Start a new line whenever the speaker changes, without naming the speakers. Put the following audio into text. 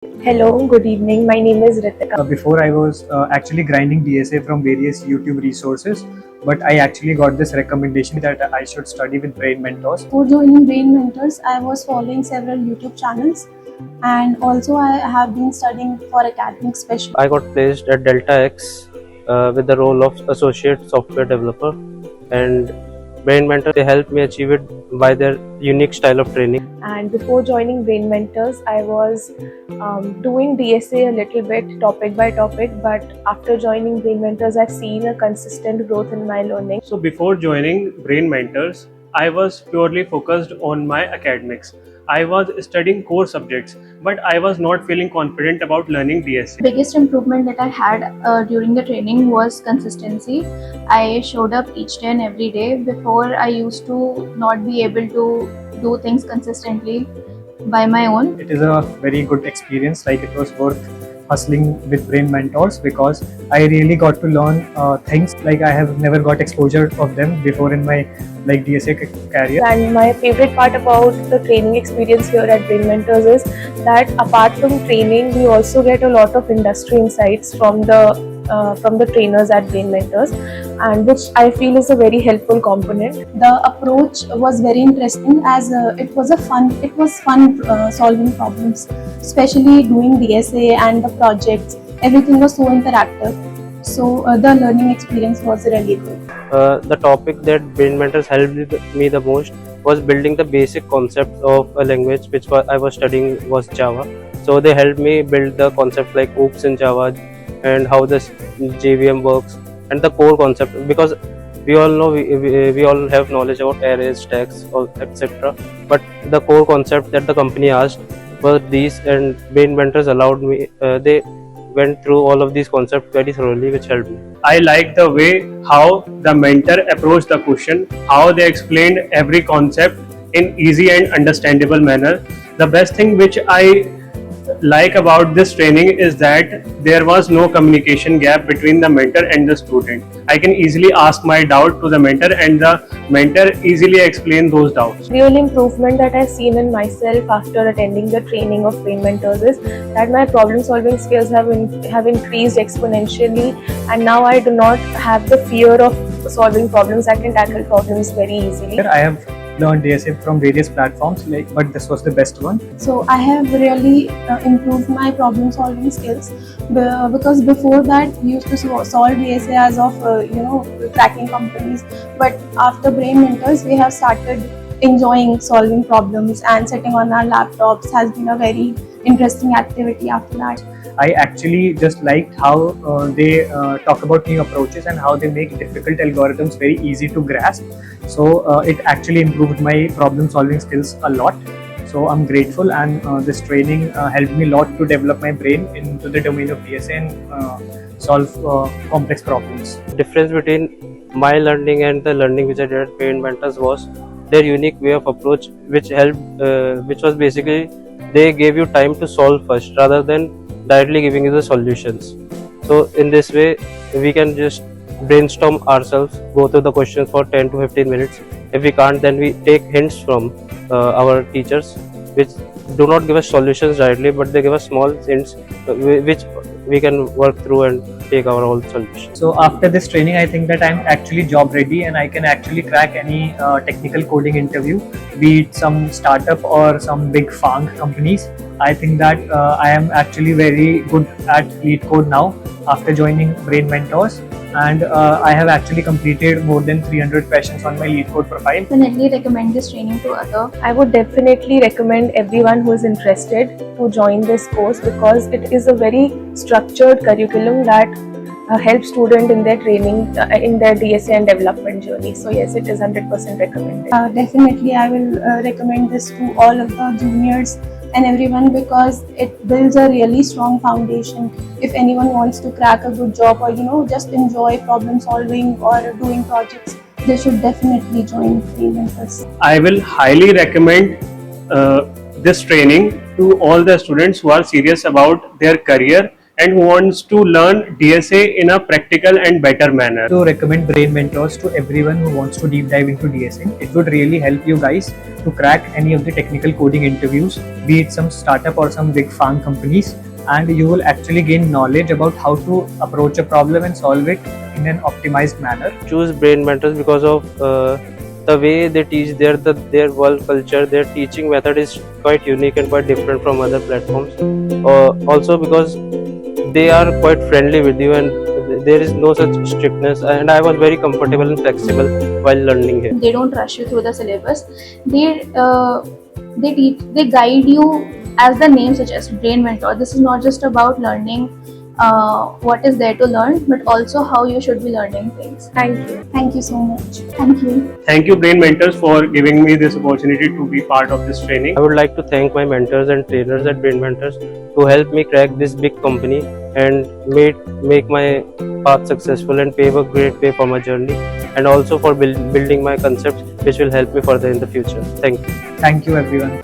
Hello, good evening. My name is Ritika.
Before I was actually grinding DSA from various YouTube resources, but I actually got this recommendation that I should study with Brain Mentors.
Before joining Brain Mentors, I was following several YouTube channels and also I have been studying for academic special.
I got placed at Delta X with the role of associate software developer, and Brain Mentor they helped me achieve it by their unique style of training.
And before joining Brain Mentors, I was doing DSA a little bit, topic by topic. But after joining Brain Mentors, I've seen a consistent growth in my learning.
So before joining Brain Mentors, I was purely focused on my academics. I was studying core subjects, but I was not feeling confident about learning DSA.
Biggest improvement that I had during the training was consistency. I showed up each day and every day. Before, I used to not be able to do things consistently by my own.
It is a very good experience. Like, it was worth hustling with Brain Mentors because I really got to learn things like I have never got exposure of them before in my DSA career.
And my favorite part about the training experience here at Brain Mentors is that apart from training, we also get a lot of industry insights from the trainers at Brain Mentors, and which I feel is a very helpful component.
The approach was very interesting as it was fun solving problems, especially doing DSA and the projects. Everything was so interactive. So the learning experience was really good.
The topic that Brain Mentors helped me the most was building the basic concept of a language which I was studying was Java. So they helped me build the concept like OOPS in Java and how this JVM works and the core concept, because we all know we all have knowledge about arrays, stacks, etc. But the core concept that the company asked were these, and Brain Mentors allowed me. They went through all of these concepts very thoroughly, which helped me.
I like the way how the mentor approached the question, how they explained every concept in easy and understandable manner. The best thing which I like about this training is that there was no communication gap between the mentor and the student. I can easily ask my doubt to the mentor and the mentor easily explain those doubts.
Real improvement that I've seen in myself after attending the training of Brain Mentors is that my problem solving skills have increased exponentially, and now I do not have the fear of solving problems. I can tackle problems very easily.
I have learned DSA from various platforms, but this was the best one.
So I have really improved my problem solving skills because before that we used to solve DSA as of cracking companies, but after Brain Mentors we have started enjoying solving problems, and sitting on our laptops has been a very interesting activity after that.
I actually just liked how they talk about new approaches and how they make difficult algorithms very easy to grasp. So it actually improved my problem solving skills a lot. So I'm grateful, and this training helped me a lot to develop my brain into the domain of DSA and solve complex problems.
The difference between my learning and the learning which I did at Brain Mentors was their unique way of approach, which helped, which was basically they gave you time to solve first rather than directly giving you the solutions. So in this way, we can just brainstorm ourselves, go through the questions for 10 to 15 minutes. If we can't, then we take hints from our teachers, which do not give us solutions directly, but they give us small hints which we can work through and take our own solutions.
So after this training, I think that I'm actually job ready and I can actually crack any technical coding interview, be it some startup or some big FANG companies. I think that I am actually very good at LeetCode now after joining Brain Mentors, and I have actually completed more than 300 questions on my LeetCode profile.
Definitely recommend this training to others.
I would definitely recommend everyone who is interested to join this course because it is a very structured curriculum that helps students in their training, in their DSA and development journey. So yes, it is 100% recommended.
Definitely, I will recommend this to all of the juniors and everyone because it builds a really strong foundation. If anyone wants to crack a good job or just enjoy problem solving or doing projects, they should definitely join Brain Mentors.
I will highly recommend this training to all the students who are serious about their career and who wants to learn DSA in a practical and better manner.
To recommend Brain Mentors to everyone who wants to deep dive into DSA. It would really help you guys to crack any of the technical coding interviews, be it some startup or some big farm companies, and you will actually gain knowledge about how to approach a problem and solve it in an optimized manner.
Choose Brain Mentors because of the way they teach, their work culture, their teaching method is quite unique and quite different from other platforms. Also because they are quite friendly with you and there is no such strictness, and I was very comfortable and flexible while learning here.
They don't rush you through the syllabus. They teach, they guide you, as the name suggests, Brain Mentor. This is not just about learning what is there to learn, but also how you should be learning things.
Thank you.
Thank you so much.
Thank you.
Thank you, Brain Mentors, for giving me this opportunity to be part of this training.
I would like to thank my mentors and trainers at Brain Mentors who helped me crack this big company and make my path successful and pave a great way for my journey, and also for building my concepts which will help me further in the future. Thank you.
Thank you, everyone.